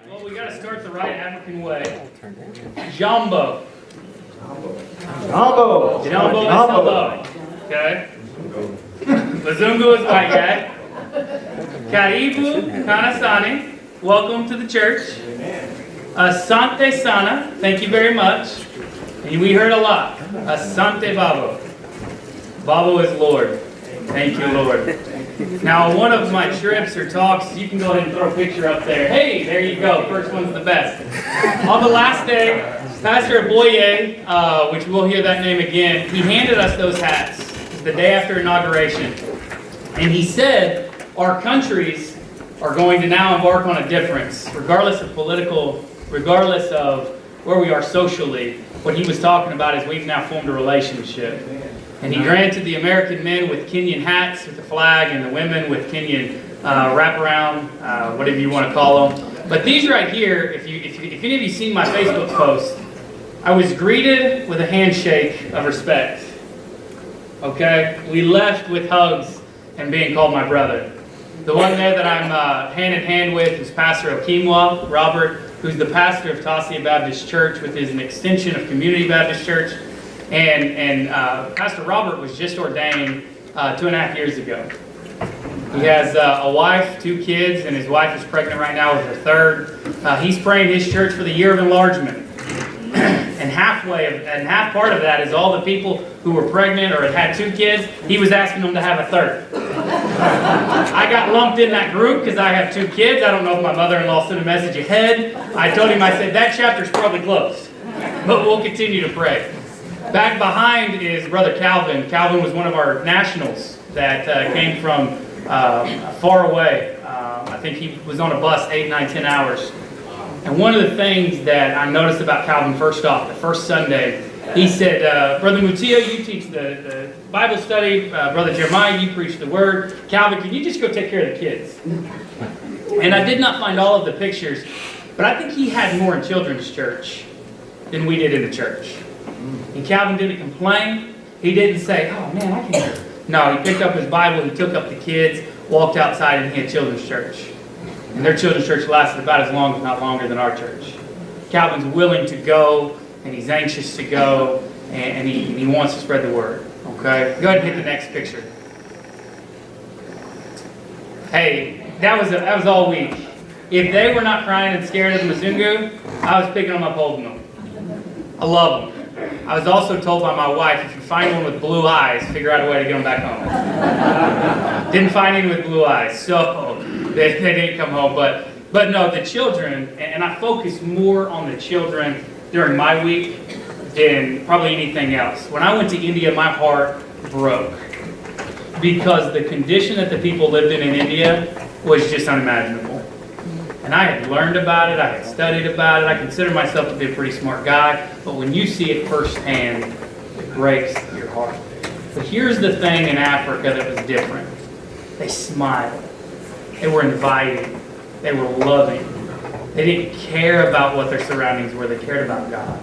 Well, we got to start the right African way. Jambo. Jumbo. Jambo is hello. Okay? Bazungu is white guy. Karibu Kanasani. Welcome to the church. Asante Sana. Thank you very much. And we heard a lot. Asante Babo. Babo is Lord. Thank you, Lord. Now, on one of my trips or talks, you can go ahead and throw a picture up there. Hey, there you go. First one's the best. On the last day, Pastor Aboye, which we'll hear that name again, he handed us those hats the day after inauguration. And he said our countries are going to now embark on a difference, regardless of political, regardless of where we are socially. What he was talking about is we've now formed a relationship. And he granted the American men with Kenyan hats with the flag and the women with Kenyan wraparound, whatever you want to call them. But these right here, if any of you seen my Facebook post, I was greeted with a handshake of respect. Okay? We left with hugs and being called my brother. The one there that I'm hand in hand with is Pastor Okimwa Robert, who's the pastor of Tasia Baptist Church, which is an extension of Community Baptist Church. And Pastor Robert was just ordained 2.5 years ago. He has a wife, 2 kids, and his wife is pregnant right now with her third. He's praying his church for the year of enlargement. And half part of that is all the people who were pregnant or had 2 kids, he was asking them to have a third. I got lumped in that group because I have 2 kids. I don't know if my mother-in-law sent a message ahead. I told him, I said, that chapter's probably closed. But we'll continue to pray. Back behind is Brother Calvin. Calvin was one of our nationals that came from far away. I think he was on a bus 8, 9, 10 hours. And one of the things that I noticed about Calvin, first off, the first Sunday, he said, Brother Mutia, you teach the Bible study. Brother Jeremiah, you preach the Word. Calvin, can you just go take care of the kids? And I did not find all of the pictures, but I think he had more in children's church than we did in the church. And Calvin didn't complain. He didn't say, oh man, I can't. No, he picked up his Bible, he took up the kids, walked outside, and he had children's church. And their children's church lasted about as long, if not longer, than our church. Calvin's willing to go, and he's anxious to go, and he wants to spread the word. Okay? Go ahead and hit the next picture. Hey, that was all week. If they were not crying and scared of the Mzungu, I was picking them up, holding them. I love them. I was also told by my wife, if you find one with blue eyes, figure out a way to get them back home. Didn't find any with blue eyes, so they didn't come home. But no, the children, and I focus more on the children during my week than probably anything else. When I went to India, my heart broke because the condition that the people lived in India was just unimaginable. And I had learned about it, I had studied about it, I consider myself to be a pretty smart guy, but when you see it firsthand, it breaks your heart. But here's the thing in Africa that was different. They smiled. They were inviting. They were loving. They didn't care about what their surroundings were, they cared about God.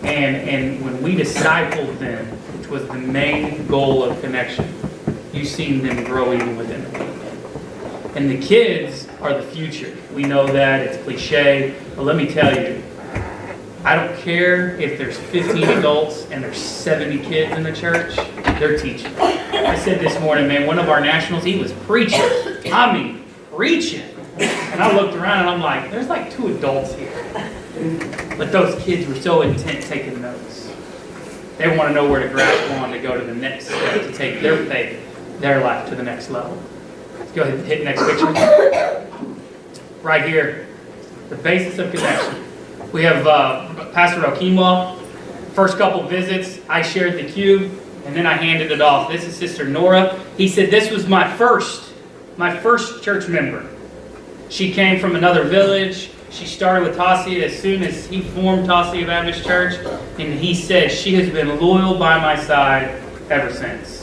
And when we discipled them, which was the main goal of Connection, you've seen them grow even within the week. And the kids are the future. We know that, it's cliche, but let me tell you, I don't care if there's 15 adults and there's 70 kids in the church, they're teaching. I said this morning, man, one of our nationals, he was preaching. I mean, preaching. And I looked around and I'm like, there's like 2 adults here. But those kids were so intent taking notes. They want to know where to grasp on to go to the next step, to take their faith, their life to the next level. Go ahead and hit next picture. Right here, the basis of Connection. We have Pastor Okimwa. First couple visits, I shared the cube, and then I handed it off. This is Sister Nora. He said this was my first church member. She came from another village. She started with Tasia as soon as he formed Tasia Baptist Church, and he said she has been loyal by my side ever since.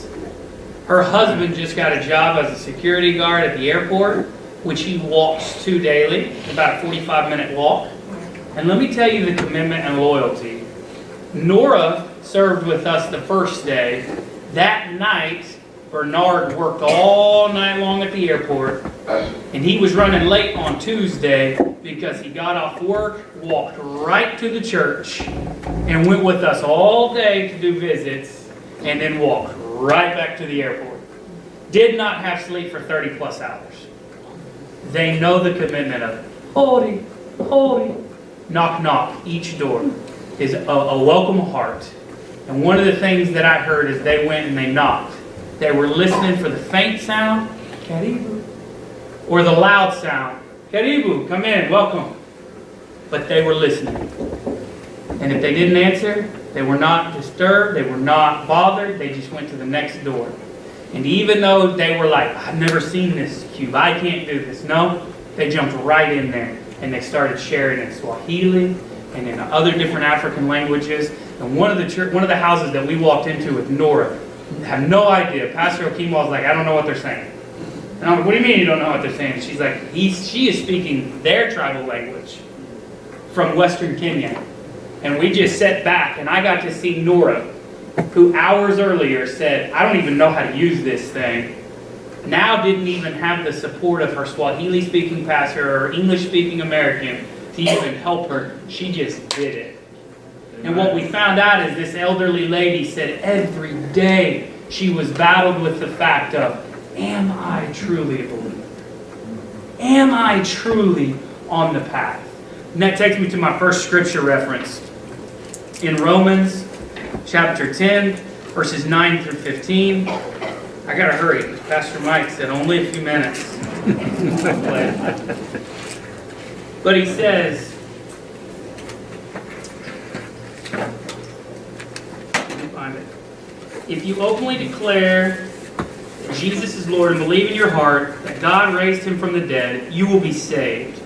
Her husband just got a job as a security guard at the airport, which he walks to daily, about a 45-minute walk. And let me tell you the commitment and loyalty. Nora served with us the first day. That night, Bernard worked all night long at the airport, and he was running late on Tuesday because he got off work, walked right to the church, and went with us all day to do visits, and then walked right back to the airport. Did not have sleep for 30 plus hours. They know the commitment of holy, holy, knock, knock, each door is a welcome heart. And one of the things that I heard is they went and they knocked. They were listening for the faint sound, Karibu, or the loud sound, Karibu, come in, welcome. But they were listening. And if they didn't answer, they were not disturbed, they were not bothered, they just went to the next door. And even though they were like, I've never seen this cube, I can't do this. No, they jumped right in there and they started sharing in Swahili and in other different African languages. And one of the houses that we walked into with Nora had no idea. Pastor Okimo was like, I don't know what they're saying. And I'm like, what do you mean you don't know what they're saying? And she's like, she is speaking their tribal language from Western Kenya. And we just sat back and I got to see Nora, who hours earlier said, I don't even know how to use this thing. Now didn't even have the support of her Swahili-speaking pastor or English-speaking American to even help her. She just did it. And what we found out is this elderly lady said every day she was battled with the fact of, am I truly a believer? Am I truly on the path? And that takes me to my first scripture reference. In Romans chapter 10, verses 9 through 15. I gotta hurry. Pastor Mike said only a few minutes. But he says, if you openly declare that Jesus is Lord and believe in your heart that God raised him from the dead, you will be saved.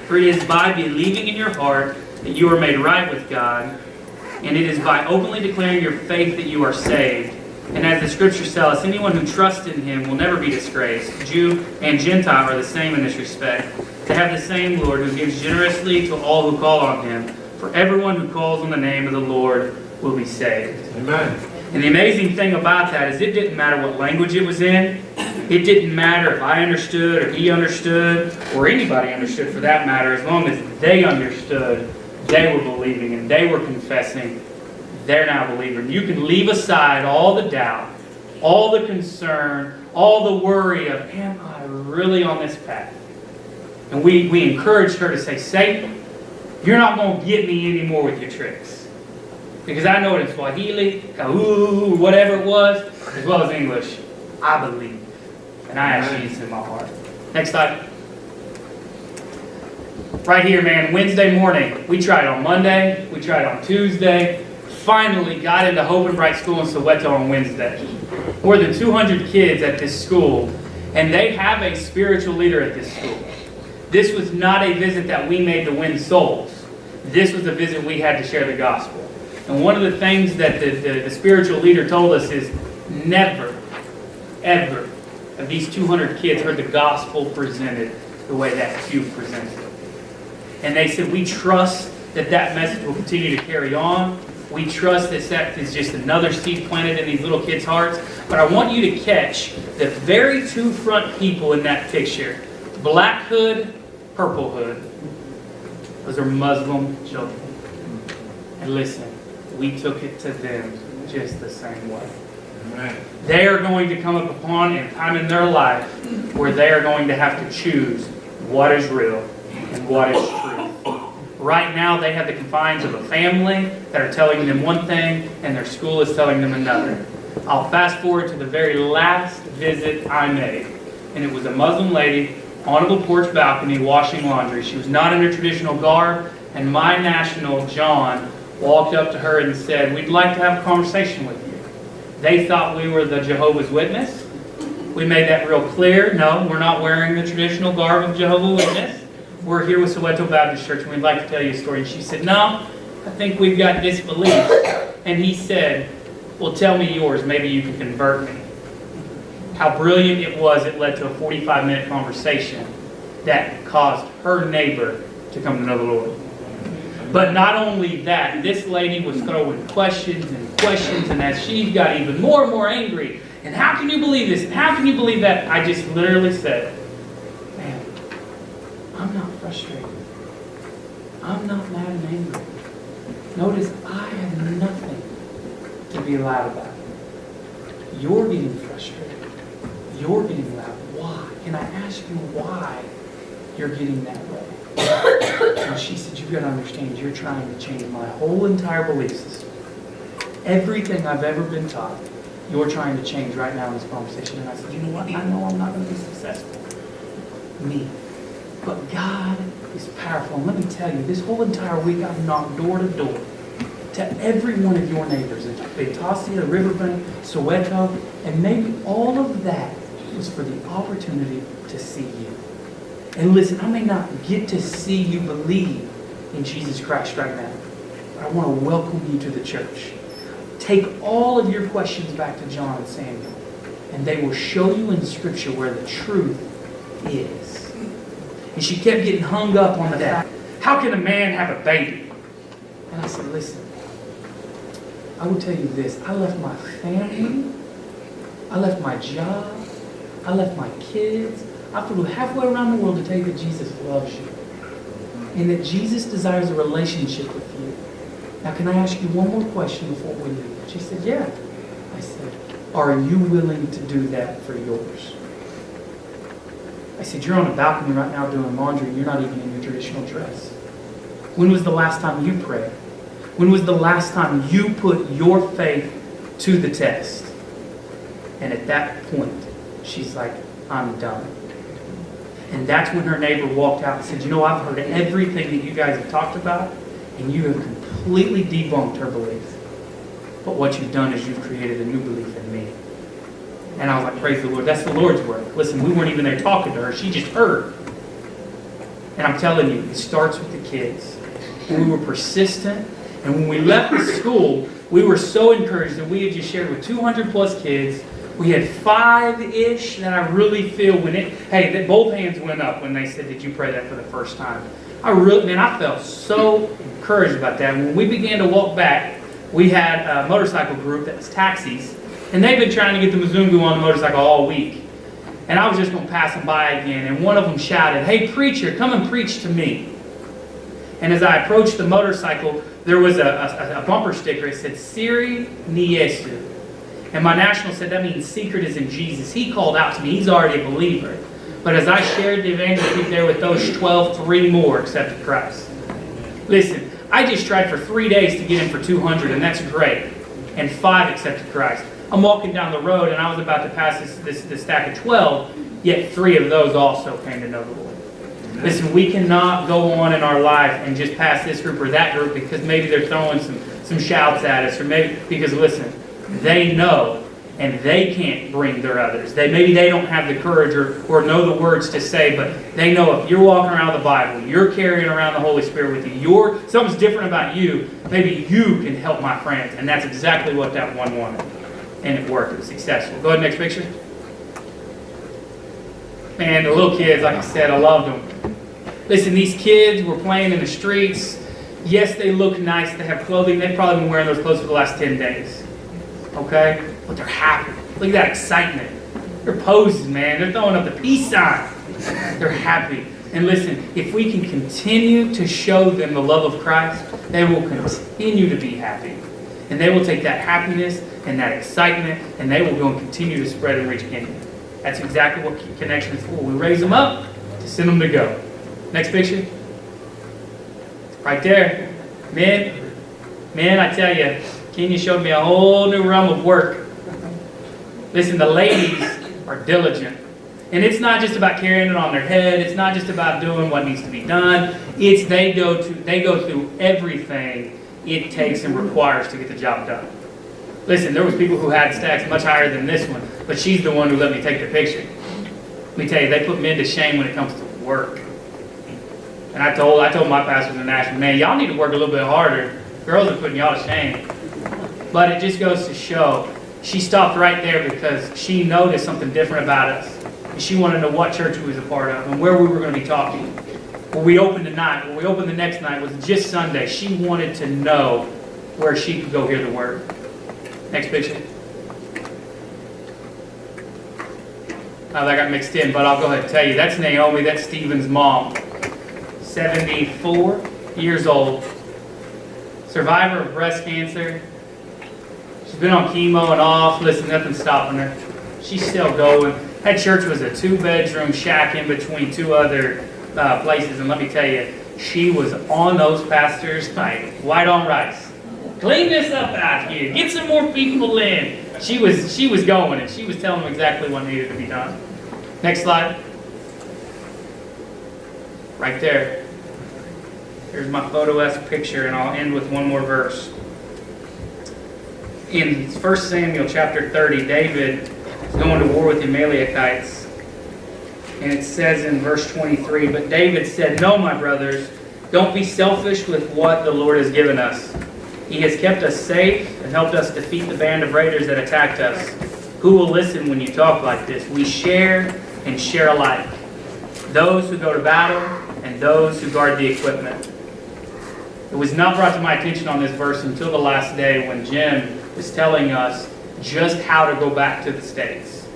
For it is by believing in your heart that you are made right with God, and it is by openly declaring your faith that you are saved. And as the scriptures tell us, anyone who trusts in him will never be disgraced. Jew and Gentile are the same in this respect. They have the same Lord who gives generously to all who call on him. For everyone who calls on the name of the Lord will be saved. Amen. And the amazing thing about that is it didn't matter what language it was in. It didn't matter if I understood or he understood or anybody understood for that matter. As long as they understood, they were believing and they were confessing, they're now a believer. And you can leave aside all the doubt, all the concern, all the worry of, am I really on this path? And we encouraged her to say, Satan, you're not going to get me anymore with your tricks. Because I know it in Swahili, Kauu, whatever it was, as well as English. I believe. And I have Jesus in my heart. Next slide. Right here, man, Wednesday morning. We tried on Monday. We tried on Tuesday. Finally got into Hope and Bright School in Soweto on Wednesday. More than 200 kids at this school. And they have a spiritual leader at this school. This was not a visit that we made to win souls. This was a visit we had to share the gospel. And one of the things that the spiritual leader told us is never, ever have these 200 kids heard the gospel presented the way that cube presented it. And they said, we trust that that message will continue to carry on. We trust that that is just another seed planted in these little kids' hearts. But I want you to catch the very two front people in that picture. Black hood, purple hood. Those are Muslim children. And listen, we took it to them just the same way. Amen. They are going to come up upon a time in their life where they are going to have to choose what is real and what is truth. Right now, they have the confines of a family that are telling them one thing and their school is telling them another. I'll fast forward to the very last visit I made. And it was a Muslim lady on a porch balcony washing laundry. She was not in her traditional garb. And my national, John, walked up to her and said, we'd like to have a conversation with you. They thought we were the Jehovah's Witness. We made that real clear. No, we're not wearing the traditional garb of Jehovah's Witness. We're here with Soweto Baptist Church and we'd like to tell you a story. And she said, no, I think we've got disbelief. And he said, well, tell me yours. Maybe you can convert me. How brilliant it was. It led to a 45-minute conversation that caused her neighbor to come to know the Lord. But not only that, this lady was throwing questions and questions, and as she got even more and more angry And how can you believe this? And how can you believe that? I just literally said, man, I'm not frustrated. I'm not mad and angry. Notice, I have nothing to be loud about. You're getting frustrated. You're getting loud. Why? Can I ask you why you're getting that way? And she said, you've got to understand, you're trying to change my whole entire belief system. Everything I've ever been taught, you're trying to change right now in this conversation. And I said, you know what? I know I'm not going to be successful. Me. But God is powerful. And let me tell you, this whole entire week I've knocked door to door to every one of your neighbors in Betasia, Riverbank, Soweto, and maybe all of that was for the opportunity to see you. And listen, I may not get to see you believe in Jesus Christ right now, but I want to welcome you to the church. Take all of your questions back to John and Samuel, and they will show you in Scripture where the truth is. And she kept getting hung up on the fact, how can a man have a baby? And I said, listen, I will tell you this. I left my family. I left my job. I left my kids. I flew halfway around the world to tell you that Jesus loves you. And that Jesus desires a relationship with you. Now, can I ask you one more question before we leave? She said, yeah. I said, are you willing to do that for yours? I said, you're on a balcony right now doing laundry and you're not even in your traditional dress. When was the last time you prayed? When was the last time you put your faith to the test? And at that point, she's like, I'm done. And that's when her neighbor walked out and said, you know, I've heard everything that you guys have talked about, and you have completely debunked her belief. But what you've done is you've created a new belief in me. And I was like, praise the Lord. That's the Lord's work. Listen, we weren't even there talking to her. She just heard. And I'm telling you, it starts with the kids. We were persistent. And when we left the school, we were so encouraged that we had just shared with 200 plus kids. We had 5-ish that I really feel that both hands went up when they said, did you pray that for the first time? I felt so encouraged about that. When we began to walk back, we had a motorcycle group that was taxis. And they've been trying to get the Mzungu on the motorcycle all week. And I was just going to pass them by again. And one of them shouted, hey, preacher, come and preach to me. And as I approached the motorcycle, there was a bumper sticker. It said, Siri ni Yesu. And my national said, that means secret is in Jesus. He called out to me. He's already a believer. But as I shared the evangelical there with those 12, 3 more accepted Christ. Listen, I just tried for 3 days to get in for 200, and that's great. And 5 accepted Christ. I'm walking down the road, and I was about to pass this stack of 12, yet 3 of those also came to know the Lord. Listen, we cannot go on in our life and just pass this group or that group because maybe they're throwing some shouts at us, or maybe because, listen, they know and they can't bring their others. Maybe they don't have the courage or know the words to say, but they know if you're walking around the Bible, you're carrying around the Holy Spirit with you, something's different about you, maybe you can help my friends. And that's exactly what that one wanted. And it worked. It was successful. Go ahead, next picture. Man, the little kids, like I said, I loved them. Listen, these kids were playing in the streets. Yes, they look nice. They have clothing. They've probably been wearing those clothes for the last 10 days. Okay? But they're happy. Look at that excitement. They're posing, man. They're throwing up the peace sign. They're happy. And listen, if we can continue to show them the love of Christ, they will continue to be happy. And they will take that happiness and that excitement, and they will go and continue to spread and reach Kenya. That's exactly what Connection is for. We raise them up to send them to go. Next picture. Right there. Man, I tell you, Kenya showed me a whole new realm of work. Listen, the ladies are diligent. And it's not just about carrying it on their head. It's not just about doing what needs to be done. It's they go through everything it takes and requires to get the job done. Listen, there was people who had stacks much higher than this one, but she's the one who let me take the picture. Let me tell you, they put men to shame when it comes to work. And I told my pastors in Nashville, man, y'all need to work a little bit harder. Girls are putting y'all to shame. But it just goes to show, she stopped right there because she noticed something different about us. And she wanted to know what church we was a part of and where we were going to be talking. When we opened tonight, when we opened the next night, was just Sunday. She wanted to know where she could go hear the word. Next picture. That got mixed in, but I'll go ahead and tell you. That's Naomi. That's Stephen's mom. 74 years old. Survivor of breast cancer. She's been on chemo and off. Listen, nothing's stopping her. She's still going. That church was a 2-bedroom shack in between 2 other places. And let me tell you, she was on those pastors like white on rice. Clean this up out here. Get some more people in. She was going, and she was telling them exactly what needed to be done. Next slide. Right there. Here's my photo-esque picture, and I'll end with one more verse. In 1 Samuel chapter 30, David is going to war with the Amalekites. And it says in verse 23, "But David said, 'No, my brothers, don't be selfish with what the Lord has given us. He has kept us safe and helped us defeat the band of raiders that attacked us. Who will listen when you talk like this? We share and share alike. Those who go to battle and those who guard the equipment.'" It was not brought to my attention on this verse until the last day when Jim was telling us just how to go back to the States.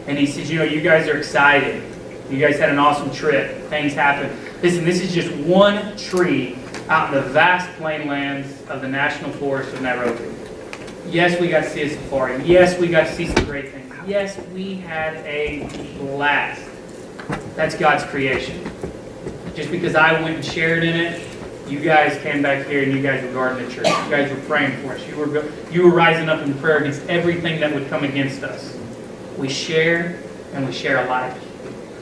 And he said, you guys are excited. You guys had an awesome trip. Things happen. Listen, this is just one tree out in the vast plainlands of the National Forest of Nairobi. Yes, we got to see a safari. Yes, we got to see some great things. Yes, we had a blast. That's God's creation. Just because I went and shared in it, you guys came back here and you guys were guarding the church. You guys were praying for us. You were rising up in prayer against everything that would come against us. We share and we share alike.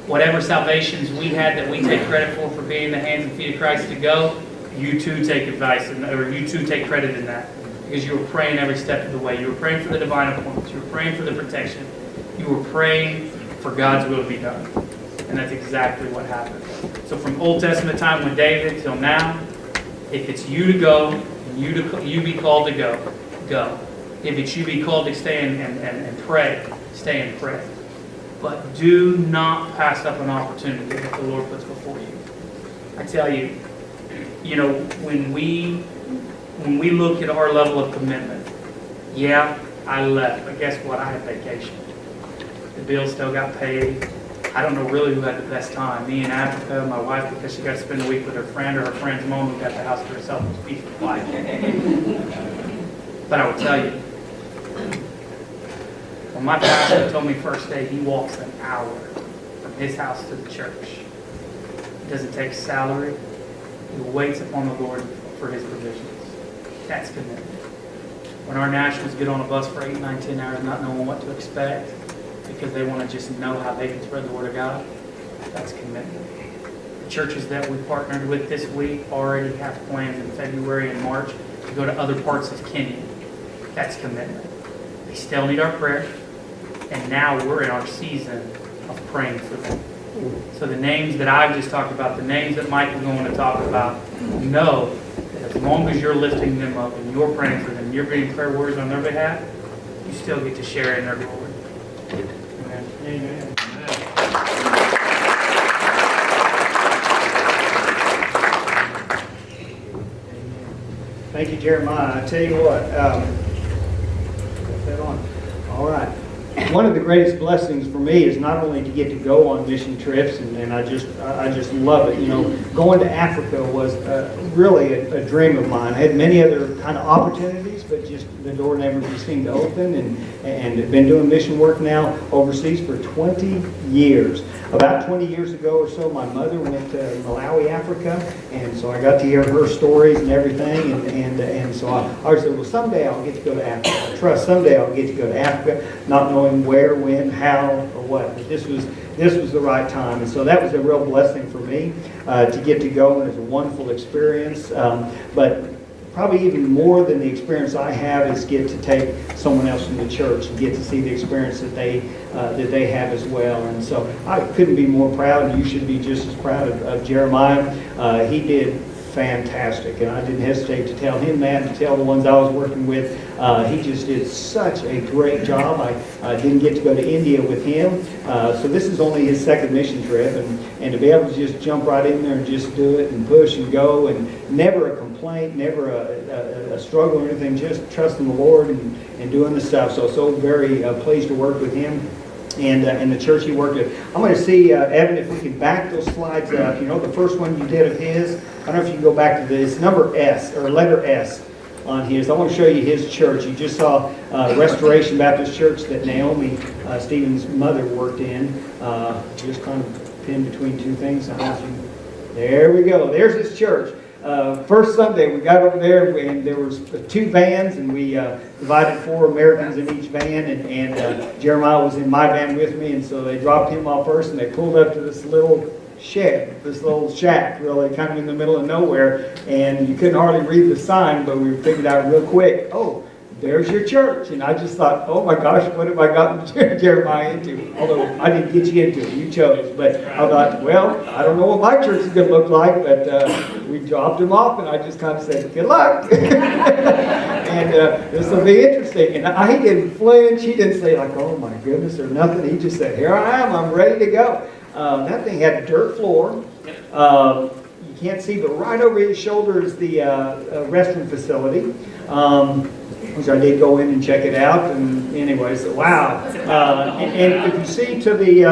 Whatever salvations we had that we take credit for being in the hands and feet of Christ to go, you too take advice or you too take credit in that. Because you were praying every step of the way. You were praying for the divine appointments. You were praying for the protection. You were praying for God's will to be done. And that's exactly what happened. So from Old Testament time with David till now, if it's you to go and you be called to go, go. If it's you be called to stay and pray, stay and pray. But do not pass up an opportunity that the Lord puts before you. I tell you, when we look at our level of commitment, yeah, I left, but guess what? I had vacation. The bills still got paid. I don't know really who had the best time. Me in Africa, my wife, because she got to spend the week with her friend, or her friend's mom who got the house to herself, was peaceful life. But I will tell you, when my pastor told me first day, he walks an hour from his house to the church. He doesn't take salary. He waits upon the Lord for his provisions. That's commitment. When our nationals get on a bus for 8, 9, 10 hours not knowing what to expect because they want to just know how they can spread the word of God, that's commitment. The churches that we partnered with this week already have plans in February and March to go to other parts of Kenya. That's commitment. They still need our prayer. And now we're in our season of praying for them. So the names that I've just talked about, the names that Mike was going to talk about, know that as long as you're lifting them up and you're praying for them, you're being prayer warriors on their behalf, you still get to share in their glory. Amen. Amen. Thank you, Jeremiah. I tell you what, put that on. All right. One of the greatest blessings for me is not only to get to go on mission trips, and I just love it. Going to Africa was really a dream of mine. I had many other kind of opportunities, but just the door never just seemed to open, and I've been doing mission work now overseas for 20 years. About 20 years ago or so, my mother went to Malawi, Africa, and so I got to hear her stories and everything, and so I said, well, someday I'll get to go to Africa. I trust someday I'll get to go to Africa, not knowing where, when, how, or what. But this was the right time, and so that was a real blessing for me to get to go, and it was a wonderful experience. But probably even more than the experience I have is get to take someone else from the church and get to see the experience that they have as well. And so I couldn't be more proud, and you should be just as proud of Jeremiah. He did fantastic, and I didn't hesitate to tell him that, to tell the ones I was working with. He just did such a great job. I didn't get to go to India with him, so this is only his second mission trip, and to be able to just jump right in there and just do it and push and go, and never a complaint, never a struggle or anything, just trusting the Lord and doing the stuff. So very pleased to work with him. and the church he worked at. I'm going to see, Evan, if we can back those slides up. You know, the first one you did of his, I don't know if you can go back to this, number S, or letter S on his. I want to show you his church. You just saw Restoration Baptist Church that Naomi, Stephen's mother, worked in. Just kind of pinned between two things. There we go. There's his church. First Sunday, we got over there, and there was 2 vans, and we divided 4 Americans in each van, and Jeremiah was in my van with me, and so they dropped him off first, and they pulled up to this little shed, this little shack, really, kind of in the middle of nowhere, and you couldn't hardly read the sign, but we figured out real quick, oh, there's your church. And I just thought, oh my gosh, what have I gotten Jeremiah into? Although I didn't get you into it, you chose. But I thought, well, I don't know what my church is going to look like, but we dropped him off, and I just kind of said, good luck. And this will be interesting. And he didn't flinch. He didn't say like, oh my goodness, or nothing. He just said, here I am. I'm ready to go. That thing had a dirt floor. You can't see, but right over his shoulder is the restroom facility. Which I did go in and check it out, and anyway, so wow. And if you see to the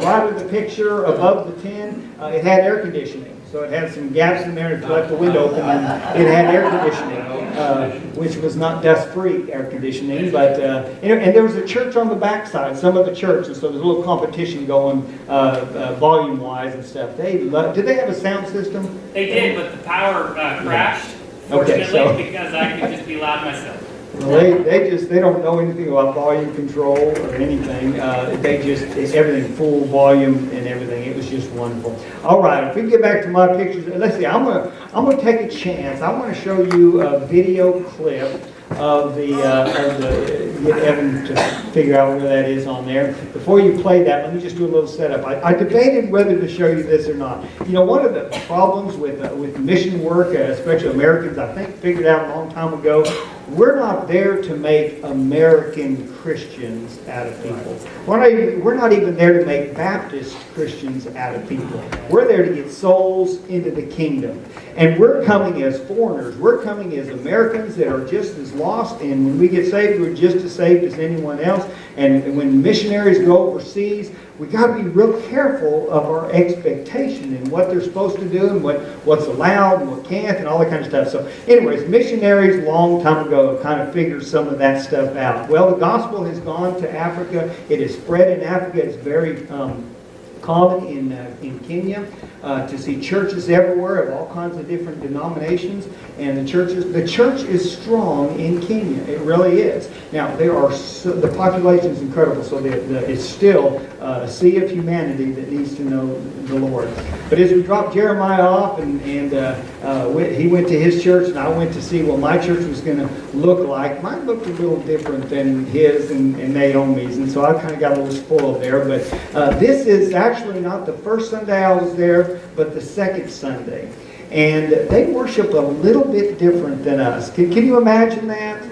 right of the picture, above the tin, it had air conditioning. So it had some gaps in there. If you left the window open, and it had air conditioning, which was not dust-free air conditioning. But and there was a church on the backside, some of the churches. So there's a little competition going, volume-wise and stuff. Did they have a sound system? They did, but the power crashed. Fortunately, because I could just be loud myself. Well, they don't know anything about volume control or anything. Everything full volume and everything. It was just wonderful. All right, if we can get back to my pictures, let's see. I'm gonna take a chance. I want to show you a video clip of get Evan to figure out where that is on there. Before you play that, let me just do a little setup. I debated whether to show you this or not. You know, one of the problems with mission work, especially Americans, I think figured out a long time ago, we're not there to make American Christians out of people. We're not even there to make Baptist Christians out of people. We're there to get souls into the kingdom. And we're coming as foreigners. We're coming as Americans that are just as lost. And when we get saved, we're just as saved as anyone else. And when missionaries go overseas, we got to be real careful of our expectation and what they're supposed to do and what's allowed and what can't and all that kind of stuff. So anyways, missionaries a long time ago kind of figured some of that stuff out. Well, the gospel has gone to Africa. It is spread in Africa. It's very common in Kenya to see churches everywhere of all kinds of different denominations, and the church is strong in Kenya. It really is. Now the population is incredible, so it's still a sea of humanity that needs to know the Lord. But as we dropped Jeremiah off, and he went to his church, and I went to see what my church was going to look like. Mine looked a little different than his and Naomi's, and so I kind of got a little spoiled there. But this is actually not the first Sunday I was there, but the second Sunday. And they worship a little bit different than us. Can you imagine that?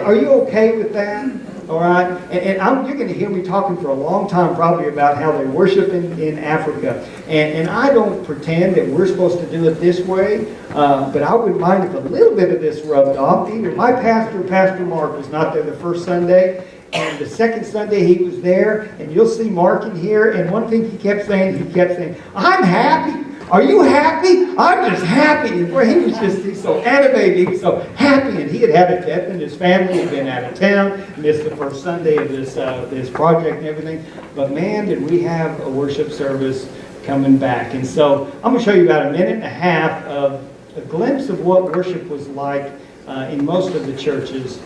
Are you okay with that? All right? And you're going to hear me talking for a long time probably about how they worship in Africa. And I don't pretend that we're supposed to do it this way, but I wouldn't mind if a little bit of this rubbed off. Either my pastor, Pastor Mark, was not there the first Sunday, and the second Sunday he was there, and you'll see Mark in here, and one thing he kept saying, I'm happy. Are you happy? I'm just happy. And he's so animated, he was so happy, and he had a death in his family, had been out of town, missed the first Sunday of this project and everything. But man, did we have a worship service coming back. And so I'm going to show you about a minute and a half of a glimpse of what worship was like in most of the churches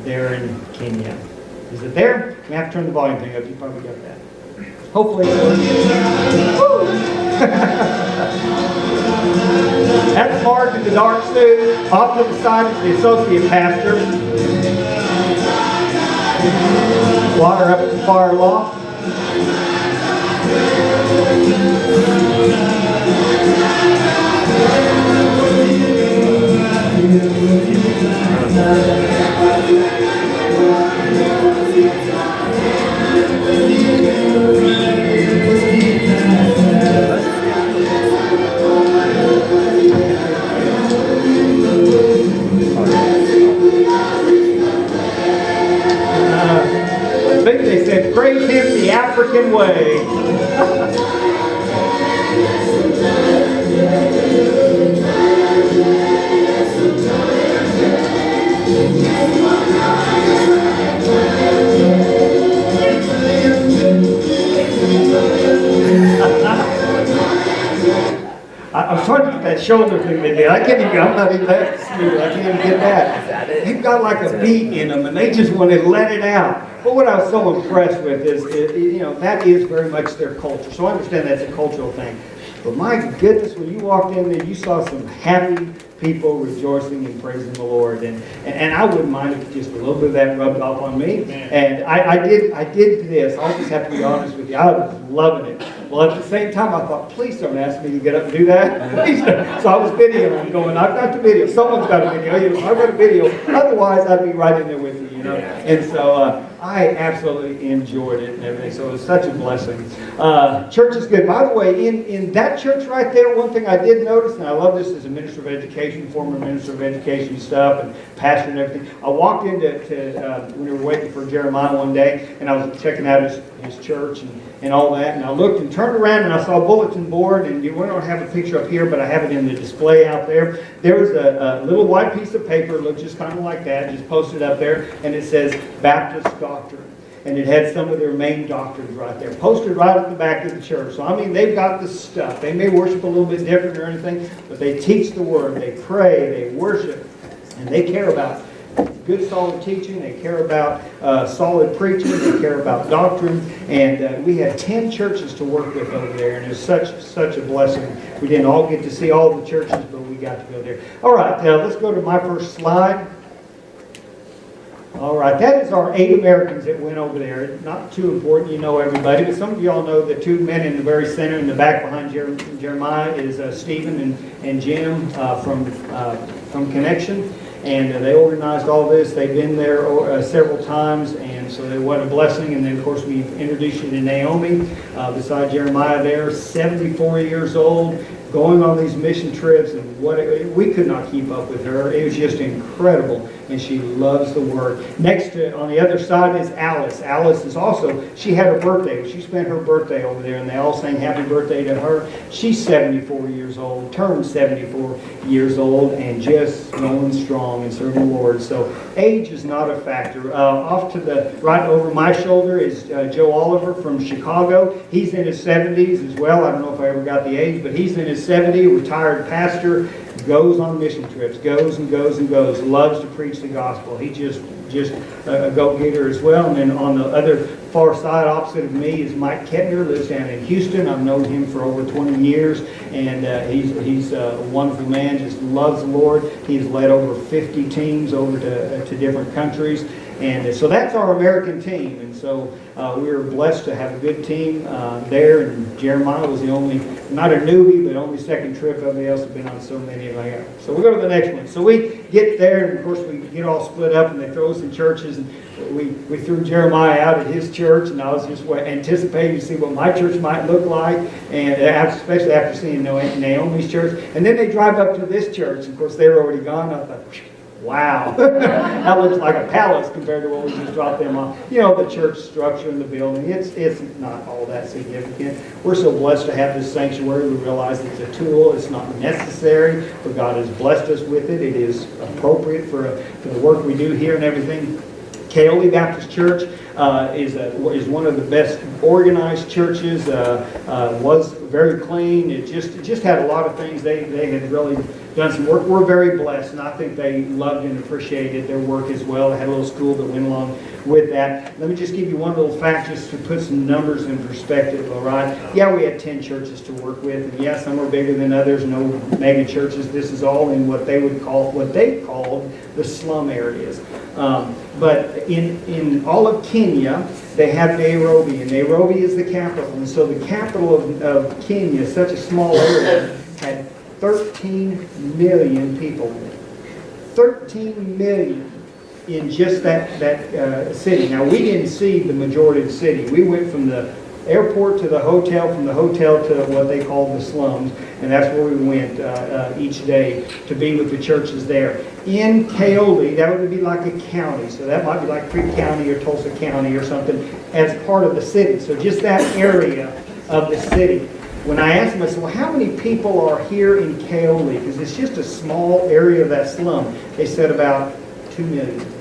there in Kenya. Is it there? We have to turn the volume thing up. You probably got that. Hopefully. That's Mark in the dark suit. Off to the side is the associate pastor. Water up at the far loft. I think they said, praise him African way. I was trying to get that shoulder thing they did. I can't even, I'm not even that smooth. I can't even get that. They've got like a beat in them and they just want to let it out. But what I was so impressed with is, that is very much their culture. So I understand that's a cultural thing. But my goodness, when you walked in there, you saw some happy people rejoicing and praising the Lord. And I wouldn't mind if just a little bit of that rubbed off on me. And I did this. I'll just have to be honest with you. I was loving it. Well, at the same time, I thought, please don't ask me to get up and do that. Please don't. So I was videoing, going, I've got the video. Someone's got a video. I've got a video. Otherwise, I'd be right in there with you, And so I absolutely enjoyed it and everything. So it was such a blessing. Church is good. By the way, in that church right there, one thing I did notice, and I love this as a minister of education, former minister of education stuff, and pastor and everything. I walked into when we were waiting for Jeremiah one day, and I was checking out his church and all that, and I looked and turned around and I saw a bulletin board, and we don't have a picture up here, but I have it in the display out there. There was a little white piece of paper, looked just kind of like that, just posted up there, and it says Baptist Doctrine. And it had some of their main doctrines right there, posted right at the back of the church. So, I mean, they've got the stuff. They may worship a little bit different or anything, but they teach the Word, they pray, they worship, and they care about good solid teaching, they care about solid preaching, they care about doctrine, and we had 10 churches to work with over there, and it was such a blessing. We didn't all get to see all the churches, but we got to go there. All right, let's go to my first slide. All right, that is our 8 Americans that went over there. Not too important, you know everybody, but some of you all know the 2 men in the very center, in the back behind Jeremiah is Stephen and Jim from Connection. And they organized all this. They've been there several times, and so what a blessing. And then, of course, we've introduced you to Naomi, beside Jeremiah there, 74 years old, going on these mission trips, and we could not keep up with her. It was just incredible, and she loves the Word. Next, on the other side is Alice. Alice is also, she had her birthday. She spent her birthday over there, and they all sang happy birthday to her. She's 74 years old, turned 74 years old, and just going strong and serving the Lord. So age is not a factor. Off to the right over my shoulder is Joe Oliver from Chicago. He's in his 70s as well. I don't know if I ever got the age, but he's in his 70s, retired pastor, goes on mission trips, goes and goes and goes, loves to preach the gospel. He just a go-getter as well. And then on the other far side, opposite of me, is Mike Kettner, lives down in Houston. I've known him for over 20 years, and he's a wonderful man, just loves the Lord. He's led over 50 teams over to different countries. And so that's our American team. And so we were blessed to have a good team there. And Jeremiah was the only, not a newbie, but only second trip. Everybody else has been on so many of them. So we'll go to the next one. So we get there, and of course we get all split up, and they throw us in churches. And we threw Jeremiah out at his church, and I was just anticipating to see what my church might look like, and especially after seeing Naomi's church. And then they drive up to this church. Of course, they were already gone. I thought, wow, that looks like a palace compared to what we just dropped them on. You know, the church structure and the building, it's not all that significant. We're so blessed to have this sanctuary. We realize it's a tool. It's not necessary, but God has blessed us with it. It is appropriate for the work we do here and everything. Kaoli Baptist Church is one of the best organized churches. Was very clean. It just had a lot of things. They had really done some work. We're very blessed, and I think they loved and appreciated their work as well. They had a little school that went along with that. Let me just give you one little fact just to put some numbers in perspective, all right? Yeah, we had 10 churches to work with, and yeah, some are bigger than others, no mega churches. This is all in what they called the slum areas. But in all of Kenya, they have Nairobi, and Nairobi is the capital. And so the capital of Kenya, such a small area, had 13 million people. 13 million in just that city. Now, we didn't see the majority of the city. We went from the airport to the hotel, from the hotel to what they call the slums, and that's where we went each day to be with the churches there. In Paoli, that would be like a county, so that might be like Creek County or Tulsa County or something, as part of the city. So just that area of the city. When I asked them, I said, well, how many people are here in Paoli? Because it's just a small area of that slum. They said about 2 million.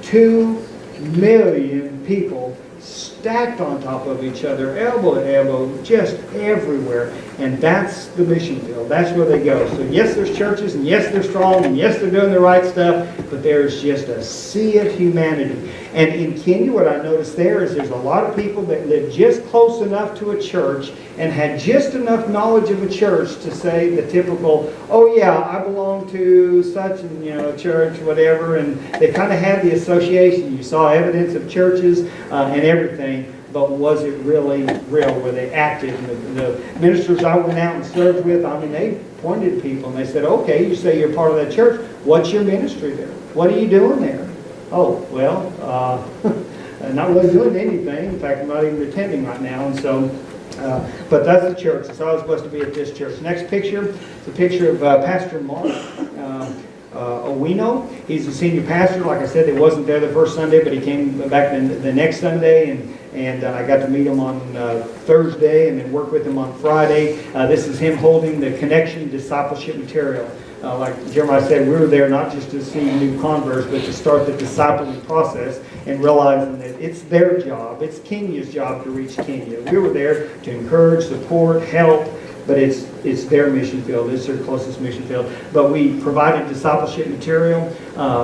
2 million people stacked on top of each other, elbow to elbow, just everywhere. And that's the mission field. That's where they go. So yes, there's churches, and yes, they're strong, and yes, they're doing the right stuff, but there's just a sea of humanity. And in Kenya, what I noticed there is there's a lot of people that live just close enough to a church and had just enough knowledge of a church to say the typical, oh yeah, I belong to such and church, whatever, and they kind of had the association. You saw evidence of churches and everything, but was it really real? Were they active? And the ministers I went out and served with, they pointed people and they said, okay, you say you're part of that church. What's your ministry there? What are you doing there? Oh, well, not really doing anything. In fact, I'm not even attending right now. And so, but that's the church. So I was supposed to be at this church. Next picture is a picture of Pastor Mark Owino. He's a senior pastor. Like I said, he wasn't there the first Sunday, but he came back the next Sunday, and I got to meet him on Thursday and then work with him on Friday. This is him holding the Connection Discipleship material. Like Jeremiah said, we were there not just to see new converts, but to start the discipling process and realizing that it's their job, it's Kenya's job to reach Kenya. We were there to encourage, support, help, but it's their mission field. It's their closest mission field. But we provided discipleship material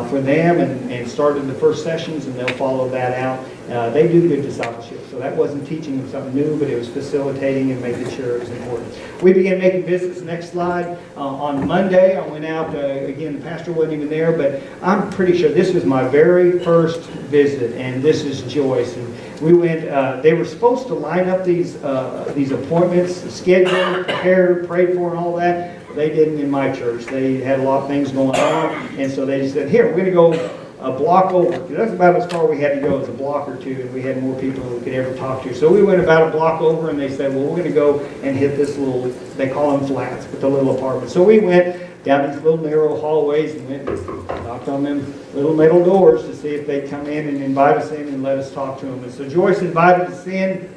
for them and started the first sessions, and they'll follow that out. They do good discipleship, so that wasn't teaching them something new, but it was facilitating and making sure it was important. We began making visits. Next slide. On Monday, I went out. Again, the pastor wasn't even there, but I'm pretty sure this was my very first visit, and this is Joyce. And we went. They were supposed to line up these appointments, scheduled, prepared, prayed for, and all that. They didn't in my church. They had a lot of things going on, and so they just said, "Here, we're going to go a block over." That's about as far we had to go, as a block or two, and we had more people than we could ever talk to. So we went about a block over, and they said, well, we're going to go and hit this little, they call them flats, but the little apartment. So we went down these little narrow hallways and went and knocked on them little metal doors to see if they'd come in and invite us in and let us talk to them. And so Joyce invited us in,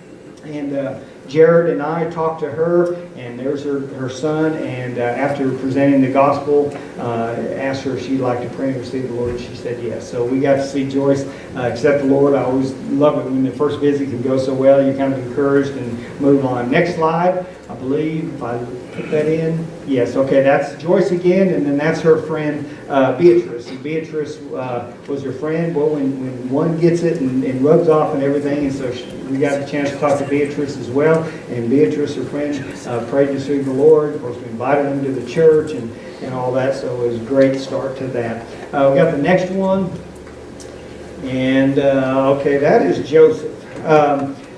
and Jared and I talked to her, and there's her son, and after presenting the gospel, asked her if she'd like to pray and receive the Lord, and she said yes. So we got to see Joyce accept the Lord. I always love it when the first visit can go so well. You're kind of encouraged and move on. Next slide, I believe, if I put that in. Yes, okay, that's Joyce again, and then that's her friend Beatrice. And Beatrice was her friend. Well, when one gets it and rubs off and everything, and so we got a chance to talk to Beatrice as well. And Beatrice, her friend, prayed to receive the Lord. Of course, we invited them to the church and all that, so it was a great start to that. We got the next one, and okay, that is Joseph.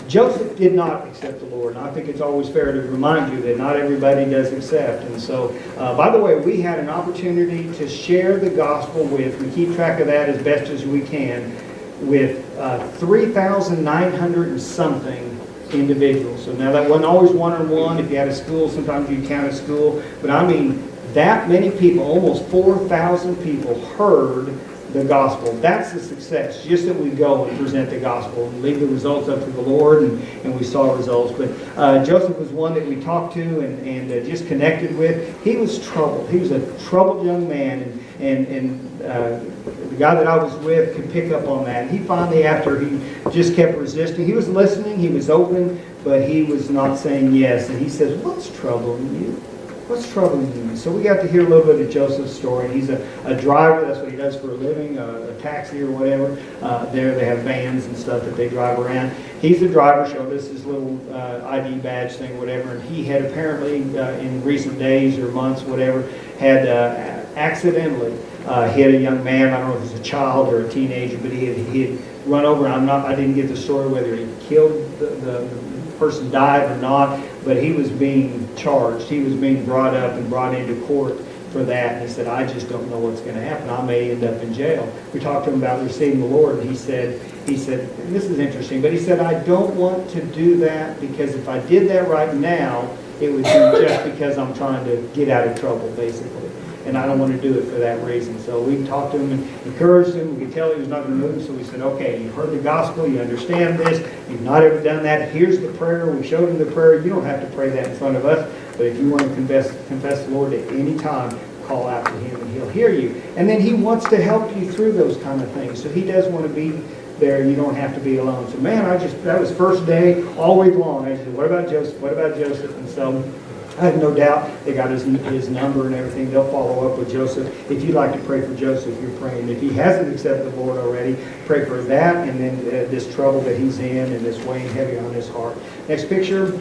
Joseph did not accept the Lord, and I think it's always fair to remind you that not everybody does accept. And so, by the way, we had an opportunity to share the gospel with, we keep track of that as best as we can, with 3,900 and something individuals. So now that wasn't always one-on-one. If you had a school, sometimes you count a school. But I mean, that many people, almost 4,000 people heard the gospel. That's the success. Just that we go and present the gospel and leave the results up to the Lord, and we saw results. But Joseph was one that we talked to and just connected with. He was troubled. He was a troubled young man, and the guy that I was with could pick up on that. He finally, after he just kept resisting, he was listening, he was open, but he was not saying yes. And he says, "What's troubling you? What's troubling you?" So we got to hear a little bit of Joseph's story. He's a driver. That's what he does for a living, a taxi or whatever. There they have vans and stuff that they drive around. He's a driver. Showed us his little ID badge thing, whatever. And he had apparently, in recent days or months, whatever, had accidentally hit a young man. I don't know if it was a child or a teenager, but he had run over. I didn't get the story whether he killed the person, died or not, but he was being charged. He was being brought up and brought into court for that. And he said, "I just don't know what's going to happen. I may end up in jail." We talked to him about receiving the Lord, and he said he said, and this is interesting, but he said, I don't want to do that because if I did that right now, it would be just because I'm trying to get out of trouble, basically. And I don't want to do it for that reason. So we talked to him and encouraged him. We could tell he was not going to move. So we said, okay, you've heard the gospel. You understand this. You've not ever done that. Here's the prayer. We showed him the prayer. You don't have to pray that in front of us. But if you want to confess the Lord at any time, call out to him and he'll hear you. And then he wants to help you through those kind of things. So he does want to be there. You don't have to be alone. So man, that was first day all week long. I said, what about Joseph? What about Joseph? And so I have no doubt they got his number and everything. They'll follow up with Joseph. If you'd like to pray for Joseph, you're praying. If he hasn't accepted the Lord already, pray for that and then this trouble that he's in and this weighing heavy on his heart. Next picture.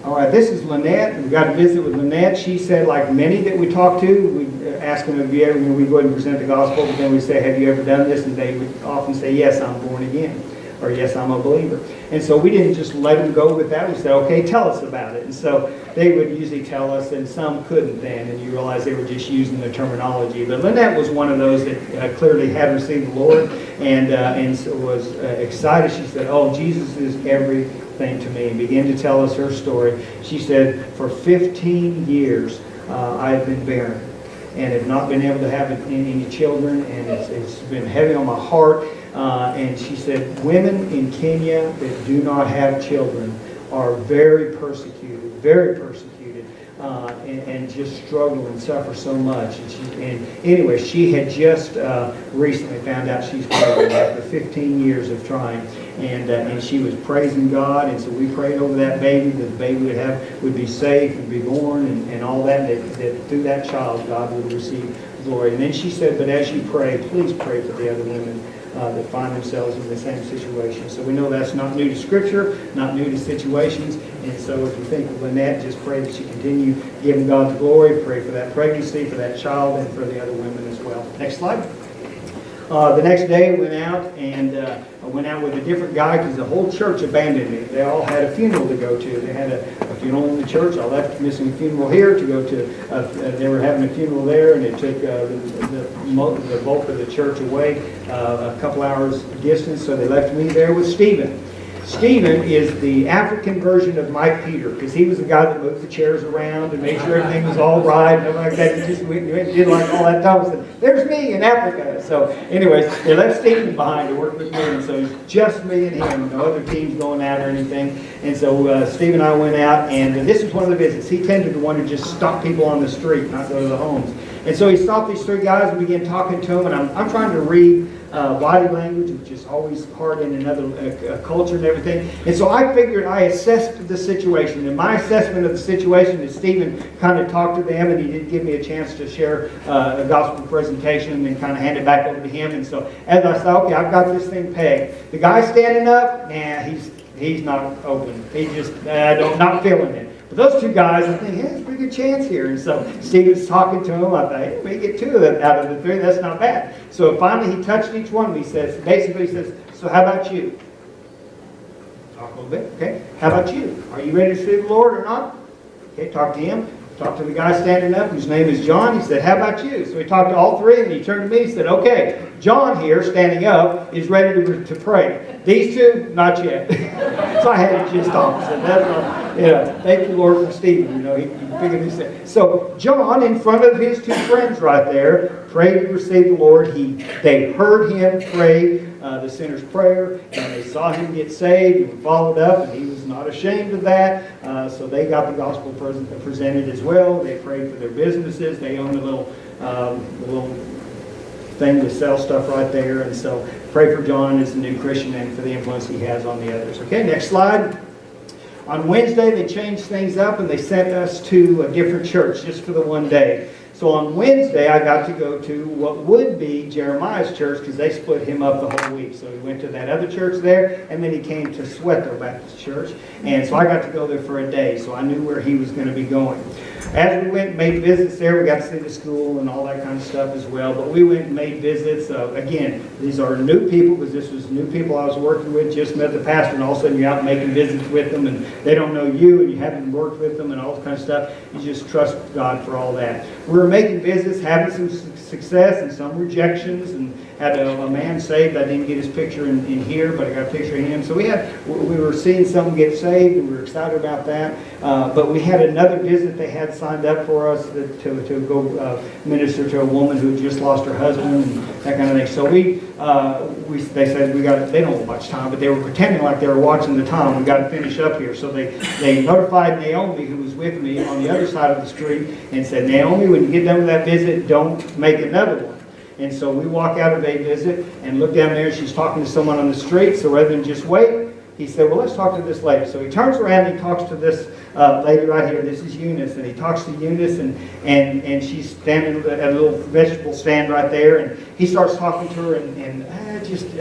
All right, this is Lynette. We got to visit with Lynette. She said, like many that we talked to, we ask them, have you ever, we go ahead and present the gospel, but then we say, have you ever done this? And they would often say, yes, I'm born again. Or yes, I'm a believer. And so we didn't just let them go with that. We said, okay, tell us about it. And so they would usually tell us, and some couldn't then, and you realize they were just using the terminology. But Lynette was one of those that clearly had received the Lord and so was excited. She said, oh, Jesus is everything to me, and began to tell us her story. She said, for 15 years, I've been barren and have not been able to have any children, and it's been heavy on my heart. And she said, women in Kenya that do not have children are very persecuted, and just struggle and suffer so much. And anyway, she had just recently found out she's pregnant after 15 years of trying. And she was praising God, and so we prayed over that baby, that the baby would be safe and be born and all that through that child God would receive glory. And then she said, but as you pray, please pray for the other women that find themselves in the same situation. So we know that's not new to Scripture, not new to situations. And so if you think of Lynette, just pray that she continue giving God the glory. Pray for that pregnancy, for that child, and for the other women as well. Next slide. The next day I went out with a different guy because the whole church abandoned me. They all had a funeral to go to. They had a funeral in the church. I left missing a funeral here to go to, they were having a funeral there, and it took the bulk of the church away a couple hours distance, so they left me there with Stephen. Stephen is the African version of Mike Peter, because he was the guy that moved the chairs around and made sure everything was all right and everything like that. He just did like all that stuff. Said, there's me in Africa. So anyways, they left Stephen behind to work with me, and so it's just me and him, no other teams going out or anything. And so Steve and I went out, and this was one of the visits. He tended to want to just stop people on the street, not go to the homes. And so he stopped these three guys and began talking to them, and I'm trying to read body language, which is always hard in another culture and everything. And so I figured I assessed the situation. And my assessment of the situation is Stephen kind of talked to them, and he did give me a chance to share a gospel presentation and then kind of hand it back over to him. And so as I said, okay, I've got this thing pegged. The guy standing up, he's not open. He just not feeling it. But those two guys, I think, there's a pretty good chance here. And so Stephen's talking to him. I thought, hey, we get two of them out of the three. That's not bad. So finally, he touched each one. He says, so how about you? Talk a little bit. Okay. How about you? Are you ready to receive the Lord or not? Okay, talk to him. Talked to the guy standing up, whose name is John. He said, how about you? So he talked to all three, and he turned to me and said, okay, John here, standing up, is ready to pray. These two, not yet. So I had to just stop and said, that's not, thank you, Lord, for Stephen. He figured this out. So John, in front of his two friends right there, prayed to receive the Lord. They heard him pray the sinner's prayer, and they saw him get saved and followed up, and he was not ashamed of that. So they got the gospel presented as well. They prayed for their businesses. They own a little thing to sell stuff right there. And so pray for John as a new Christian and for the influence he has on the others. Okay, next slide. On Wednesday, they changed things up and they sent us to a different church just for the one day. So on Wednesday, I got to go to what would be Jeremiah's church because they split him up the whole week. So he went to that other church there, and then he came to Soweto Baptist Church. And so I got to go there for a day, so I knew where he was going to be going. As we went and made visits there, we got to see the school and all that kind of stuff as well. But we went and made visits. Again, these are new people because this was new people I was working with. Just met the pastor, and all of a sudden you're out making visits with them, and they don't know you, and you haven't worked with them, and all that kind of stuff. You just trust God for all that. We were making visits, having some success and some rejections, and had a man saved. I didn't get his picture in here, but I got a picture of him. So we were seeing someone get saved, and we were excited about that. But we had another visit they had signed up for us to go minister to a woman who had just lost her husband and that kind of thing. So they said they don't have much time, but they were pretending like they were watching the time. We got to finish up here. So they notified Naomi, who was with me on the other side of the street, and said, Naomi, when you get done with that visit, don't make another one. And so we walk out of a visit and look down there, and she's talking to someone on the street. So rather than just wait, he said, well, let's talk to this lady. So he turns around and he talks to this lady right here. This is Eunice. And he talks to Eunice, and she's standing at a little vegetable stand right there. And he starts talking to her, and I just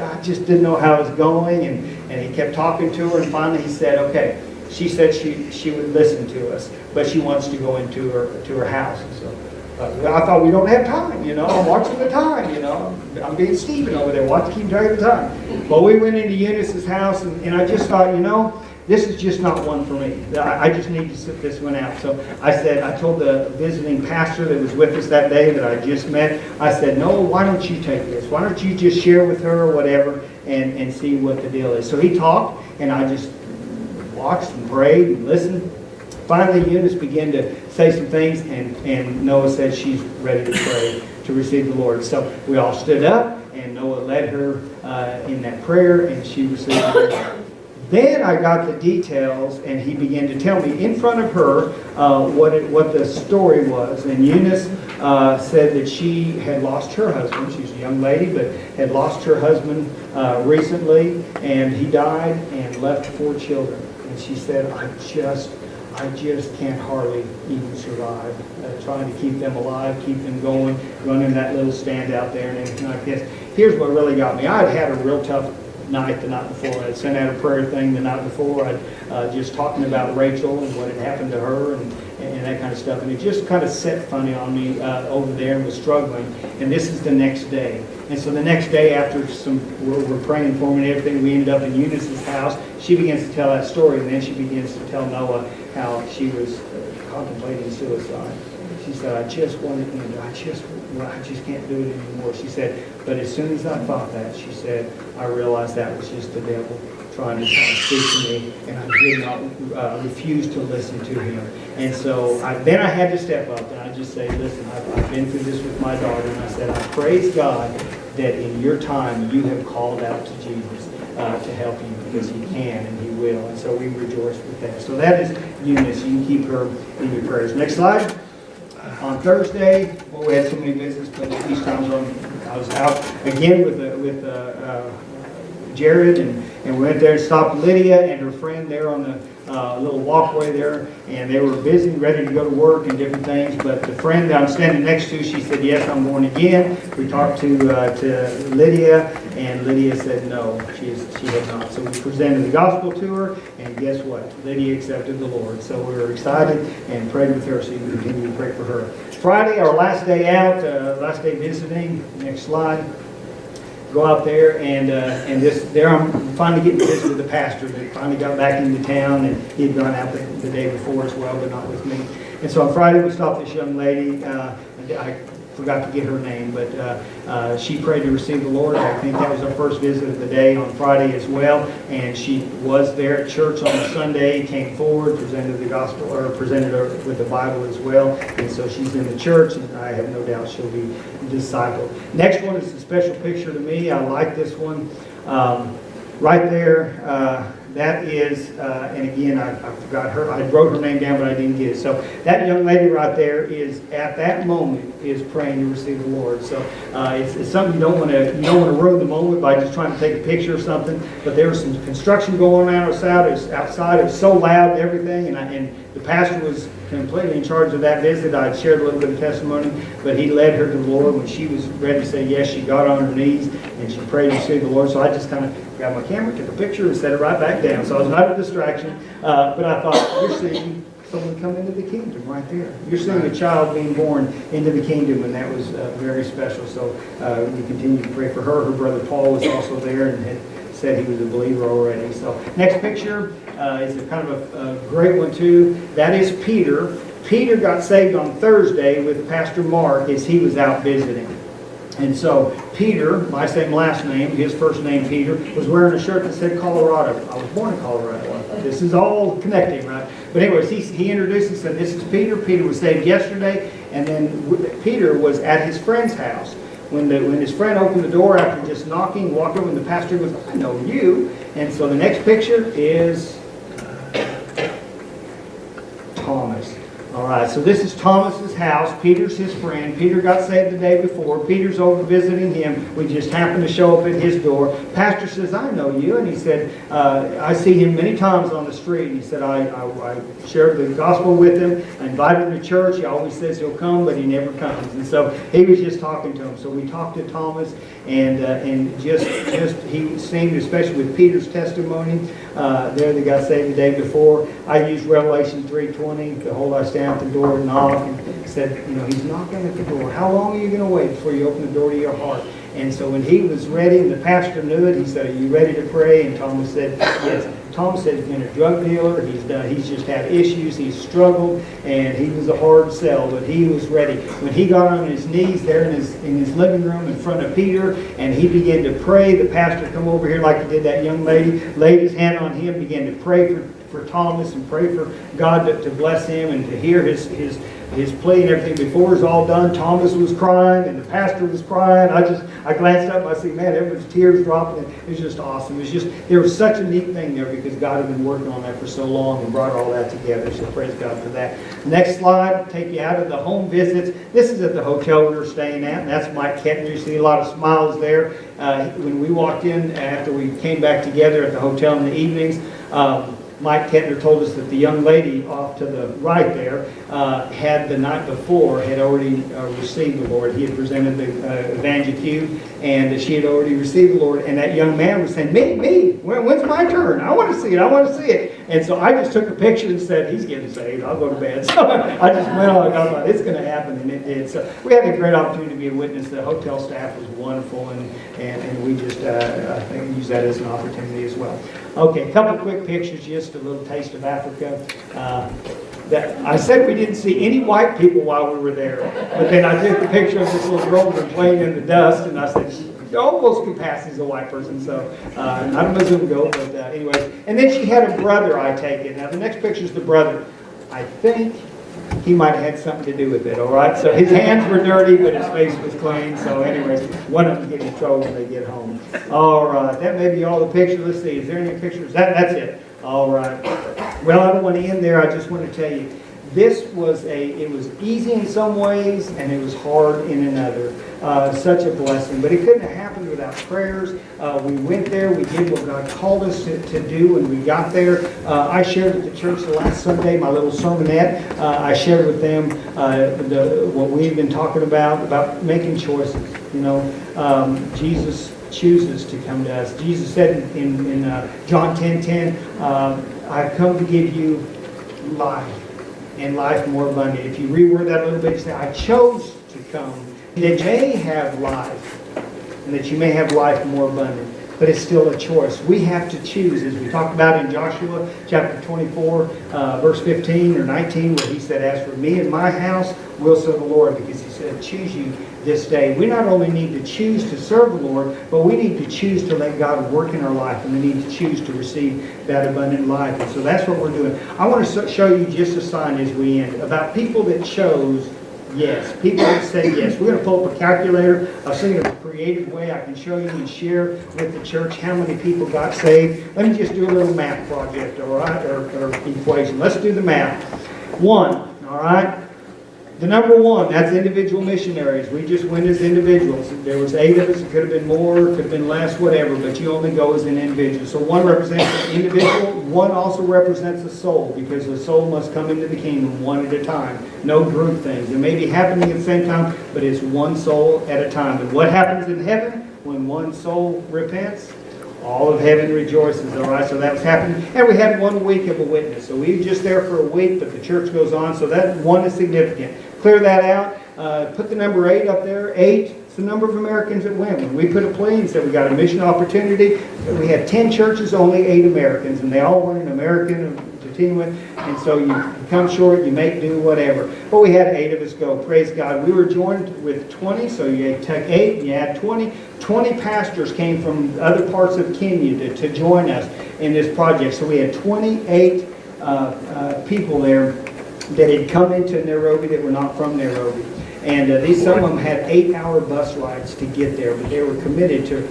didn't know how it was going. And he kept talking to her, and finally he said, okay. She said she would listen to us, but she wants to go into her house. And so I thought, we don't have time, I'm watching the time, I'm being Stephen over there, keep track of the time. Well, we went into Eunice's house, and I just thought, this is just not one for me. I just need to sit this one out. So I told the visiting pastor that was with us that day that I just met, I said, no, why don't you take this? Why don't you just share with her or whatever and see what the deal is? So he talked, and I just watched and prayed and listened. Finally, Eunice began to say some things, and Noah said she's ready to pray to receive the Lord. So we all stood up, and Noah led her in that prayer, and she received the Lord. Then I got the details, and he began to tell me in front of her what the story was. And Eunice said that she had lost her husband. She's a young lady, but had lost her husband recently, and he died and left 4 children. And she said, I just can't hardly even survive. Trying to keep them alive, keep them going, running that little stand out there and everything like this. Here's what really got me. I'd had a real tough night the night before. I'd sent out a prayer thing the night before. I'd just talking about Rachel and what had happened to her and that kind of stuff. And it just kind of set funny on me over there and was struggling. And this is the next day. And so the next day after we're praying for me and everything, we ended up in Eunice's house. She begins to tell that story, and then she begins to tell Noah how she was contemplating suicide. She said, I just want to end it. I just can't do it anymore. She said, but as soon as I thought that, she said, I realized that was just the devil trying to speak to me, and I did not refuse to listen to him. And so then I had to step up, and I just say, listen, I've been through this with my daughter, and I said, I praise God that in your time you have called out to Jesus to help you, because he can and he will. And so we rejoice with that. So that is Eunice. You can keep her in your prayers. Next slide. On Thursday, well, we had so many visits, but each time I was out again with Jared, and we went there and stopped Lydia and her friend there on the little walkway there, and they were busy, ready to go to work and different things. But the friend that I'm standing next to, she said, yes, I'm born again. We talked to Lydia, and Lydia said no, she had not. So we presented the gospel to her, and guess what? Lydia accepted the Lord. So we were excited and prayed with her, so you can continue to pray for her. Friday, our last day out, last day visiting. Next slide. Go out there, and there I'm finally getting to visit with the pastor that finally got back into town, and he had gone out the day before as well, but not with me. And so on Friday we stopped this young lady. I forgot to get her name, but she prayed to receive the Lord. I think that was her first visit of the day on Friday as well. And she was there at church on a Sunday, came forward, presented the gospel, or presented her with the Bible as well. And so she's in the church, and I have no doubt she'll be discipled. Next one is a special picture to me. I like this one. Right there, that is, and again, I forgot her. I wrote her name down, but I didn't get it. So that young lady right there is, at that moment, is praying to receive the Lord. So it's something you don't want to ruin the moment by just trying to take a picture of something. But there was some construction going on outside. It was so loud and everything, and the pastor was completely in charge of that visit. I shared a little bit of testimony, but he led her to the Lord. When she was ready to say yes, she got on her knees and she prayed to receive the Lord. So I just kind of got my camera, took a picture, and set it right back down. So I was not a distraction, but I thought, you're seeing someone come into the kingdom right there. You're seeing a child being born into the kingdom, and that was very special. So we continue to pray for her. Her brother Paul was also there and had said he was a believer already. So next picture is a kind of a great one too. That is Peter. Peter got saved on Thursday with Pastor Mark as he was out visiting. And so Peter, my same last name, his first name Peter, was wearing a shirt that said Colorado. I was born in Colorado. This is all connecting, right? But anyways, he introduced and said, this is Peter. Peter was saved yesterday. And then Peter was at his friend's house. When his friend opened the door after just knocking, walked over, and the pastor goes, I know you. And so the next picture is Thomas. All right, so this is Thomas's house. Peter's his friend. Peter got saved the day before. Peter's over visiting him. We just happened to show up at his door. Pastor says, I know you. And he said, I see him many times on the street. And he said, I shared the gospel with him. I invited him to church. He always says he'll come, but he never comes. And so he was just talking to him. So we talked to Thomas, and just he seemed, especially with Peter's testimony, there that got saved the day before. I used Revelation 3:20 to hold our stand at the door and knock, and said, he's knocking at the door. How long are you going to wait before you open the door to your heart? And so when he was ready, and the pastor knew it, he said, are you ready to pray? And Thomas said, yes. Thomas said he's been a drug dealer. He's just had issues. He's struggled, and he was a hard sell, but he was ready. When he got on his knees there in his living room in front of Peter, and he began to pray, the pastor come over here like he did that young lady, laid his hand on him, began to pray for Thomas and pray for God to bless him and to hear his plea and everything. Before it was all done, Thomas was crying and the pastor was crying. I glanced up and I said, man, there was tears dropping. It was just awesome. There was such a neat thing there because God had been working on that for so long and brought all that together. So praise God for that. Next slide, take you out of the home visits. This is at the hotel we were staying at, and that's Mike Kettner. You see a lot of smiles there. When we walked in after we came back together at the hotel in the evenings, Mike Kettner told us that the young lady off to the right there had the night before had already received the Lord. He had presented the Evangelique, and she had already received the Lord. And that young man was saying, me, when's my turn? I want to see it. And so I just took a picture and said, he's getting saved. I'll go to bed. So I just went on and I thought, it's going to happen, and it did. So we had a great opportunity to be a witness. The hotel staff was wonderful, and we just, I think, use that as an opportunity as well. Okay, a couple quick pictures, just a little taste of Africa. I said we didn't see any white people while we were there, but then I took a picture of this little girl playing in the dust, and I said, she almost could pass as a white person, so not a Mzungo, but anyways. And then she had a brother, I take it. Now the next picture is the brother. I think he might have had something to do with it, all right? So his hands were dirty, but his face was clean. So anyways, one of them get in trouble when they get home. All right, that may be all the pictures. Let's see, is there any pictures? That's it. All right. Well, I don't want to end there. I just want to tell you, it was easy in some ways, and it was hard in another. Such a blessing. But it couldn't have happened without prayers. We went there. We did what God called us to do when we got there. I shared with the church the last Sunday, my little sermonette. I shared with them what we've been talking about making choices. Jesus chooses to come to us. Jesus said in John 10:10, I've come to give you life, and life more abundant. If you reword that a little bit, you say, I chose to come that you may have life, and that you may have life more abundant. But it's still a choice. We have to choose, as we talked about in Joshua chapter 24, verse 15 or 19, where he said, as for me and my house, we'll serve the Lord, because he said, choose you this day. We not only need to choose to serve the Lord, but we need to choose to let God work in our life, and we need to choose to receive that abundant life. And so that's what we're doing. I want to show you just a sign as we end about people that chose yes. People that say yes. We're going to pull up a calculator. I was thinking of a creative way I can show you and share with the church how many people got saved. Let me just do a little math project, all right, or equation. Let's do the math. 1, all right? The number 1, that's individual missionaries. We just went as individuals. There was 8 of us. It could have been more, it could have been less, whatever, but you only go as an individual. So 1 represents an individual. 1 also represents a soul, because the soul must come into the kingdom one at a time. No group things. It may be happening at the same time, but it's one soul at a time. And what happens in heaven when one soul repents? All of heaven rejoices, all right? So that was happening. And we had 1 week of a witness. So we were just there for a week, but the church goes on. So that 1 is significant. Clear that out. Put the number 8 up there. 8, it's the number of Americans that went. When we put a plea and said we got a mission opportunity, we had 10 churches, only 8 Americans. And they all wanted an American to 15 with, and so you come short, you make do, whatever. But we had 8 of us go, praise God. We were joined with 20, so you take 8 and you add 20. 20 pastors came from other parts of Kenya to join us in this project. So we had 28 people there that had come into Nairobi that were not from Nairobi. And some of them had 8-hour bus rides to get there, but they were committed to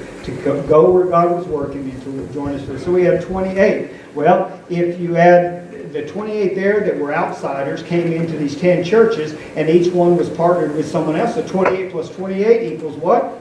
go where God was working and to join us. So we had 28. Well, if you add the 28 there that were outsiders, came into these 10 churches, and each one was partnered with someone else, so 28 plus 28 equals what?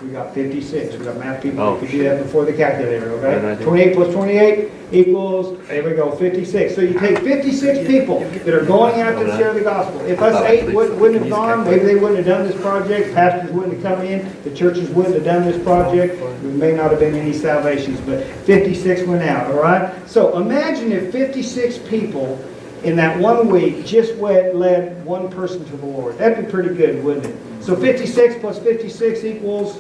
We got 56. We got math people that could do that before the calculator, okay? 28 plus 28 equals, there we go, 56. So you take 56 people that are going out to share the gospel. If us 8 wouldn't have gone, maybe they wouldn't have done this project, pastors wouldn't have come in, the churches wouldn't have done this project, there may not have been any salvations, but 56 went out, all right? So imagine if 56 people in that 1 week just led one person to the Lord. That'd be pretty good, wouldn't it? So 56 plus 56 equals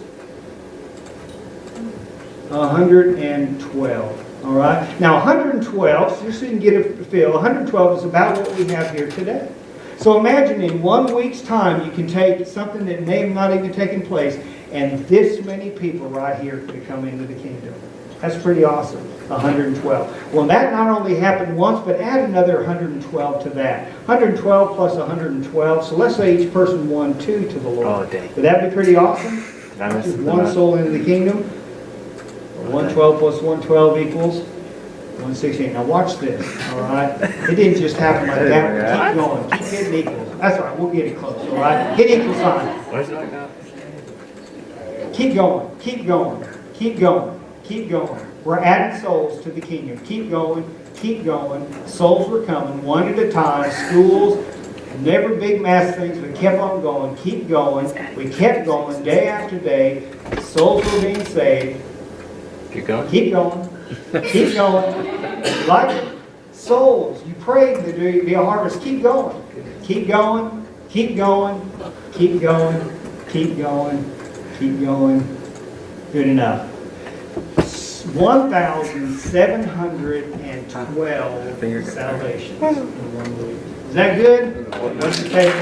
112. All right. Now 112, just so you can get a feel, 112 is about what we have here today. So imagine in 1 week's time, you can take something that may have not even taken place, and this many people right here could come into the kingdom. That's pretty awesome. 112. Well, that not only happened once, but add another 112 to that. 112 plus 112. So let's say each person won 2 to the Lord. Oh, dang. Would that be pretty awesome? Just one soul into the kingdom. 112 plus 112 equals 168. Now watch this, all right? It didn't just happen like that. Keep going. Keep getting equals. That's all right. We'll get it close, all right? Hit equal sign. Keep going. Keep going. Keep going. Keep going. We're adding souls to the kingdom. Keep going. Keep going. Souls were coming one at a time. Schools, never big mass things. We kept on going. Keep going. We kept going day after day. Souls were being saved. Keep going. Keep going. Keep going. Like souls, you prayed that there would be a harvest. Keep going. Keep going. Keep going. Keep going. Keep going. Keep going. Good enough. 1,712 salvations in 1 week. Is that good? What's the take?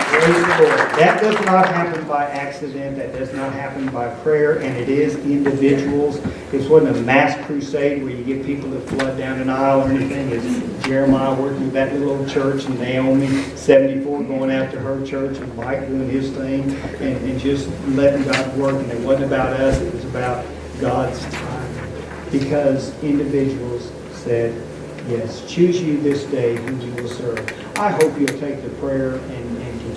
Praise the Lord. That does not happen by accident. That does not happen by prayer, and it is individuals. This wasn't a mass crusade where you get people to flood down an aisle or anything. It's Jeremiah working with that little church, and Naomi, 74, going after her church, and Mike doing his thing, and just letting God work. And it wasn't about us. It was about God's time. Because individuals said, yes, choose you this day whom you will serve. I hope you'll take the prayer and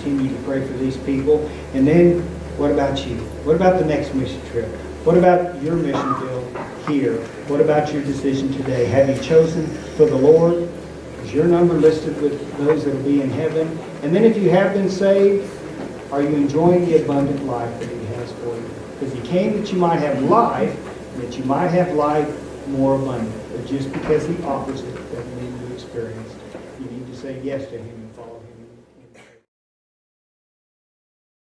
continue to pray for these people. And then, what about you? What about the next mission trip? What about your mission field here? What about your decision today? Have you chosen for the Lord? Is your number listed with those that will be in heaven? And then if you have been saved, are you enjoying the abundant life that He has for you? Because He came that you might have life, and that you might have life more abundant. But just because He offers it doesn't mean you experience it. You need to say yes to Him and follow